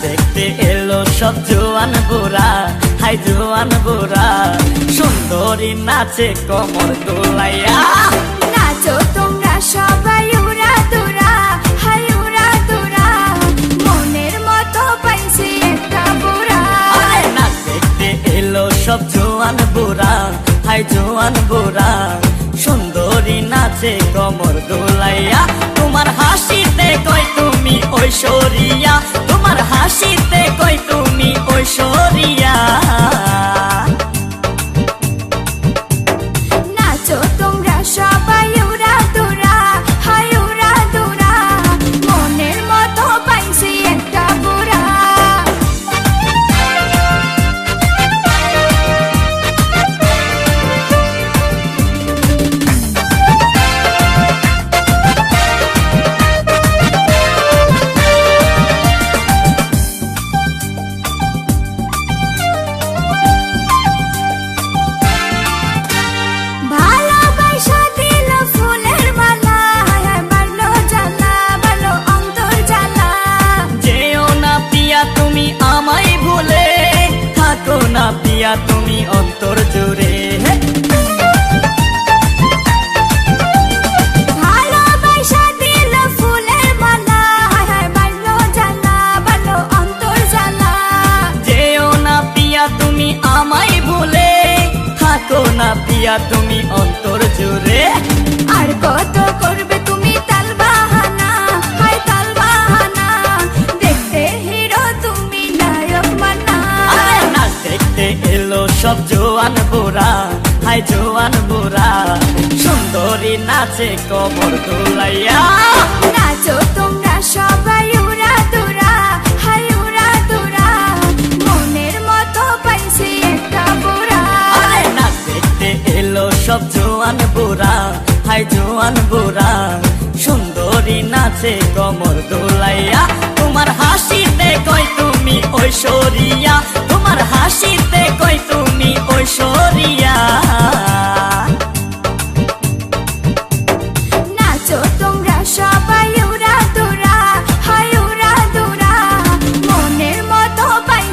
দেখতে এলো সব জোয়ান বুড়া, হাই জোয়ান বুড়া, সুন্দরী নাচে কমর দোলাইয়া। নাচো তোমরা সবাই উড়া দুরা, হাই উড়া দুরা, মনের মতো পাইছি একটা বুড়া। আরে নাচ দেখতে এলো সব জোয়ান বুড়া, হাই জোয়ান বুড়া, সুন্দরী নাচে কমর দোলাইয়া। তোমার হাসিতে কই তুমি ঐশ্বরিয়া, তোমার হাসিতে কই তুমি ঐশ্বরিয়া। নাচো তোমরা সবাই উড়া দুরা, হাই উড়া দুরা, মনের মতো পাইছি একটা বুড়া। ভালোবাসা দিল ফুলের মালা, বাড়লো জ্বালা, বাড়লো অন্তর জ্বালা। যেও না পিয়া তুমি আমায় ভুলে, থাকো না পিয়া তুমি অন্তর জুড়ে। ভালোবাসা দিল ফুলের মালা, বাড়লো জ্বালা, বাড়লো অন্তর জ্বালা। যেও না পিয়া তুমি আমায় ভুলে, থাকো না পিয়া তুমি অন্তর জুড়ে। আর কত করবে তুমি তাল বাহানা, হাই তাল বাহানা, দেখতে হিরো তুমি নায়ক মানা। আরে নাচ দেখতে এলো সব জোয়ান বুড়া, হাই জোয়ান বুড়া, সুন্দরী নাচে কমর দোলাইয়া। নাচো তোমরা সবাই উড়া দুরা, হাই উড়া দুরা, মনের মতো পাইছি একটা বুড়া। আরে নাচ দেখতে এলো সব জোয়ান বুড়া, হাই জোয়ান বুড়া, সুন্দরী নাচে কমর দোলাইয়া। তোমার হাসিতে কই তুমি ঐশ্বরিয়া,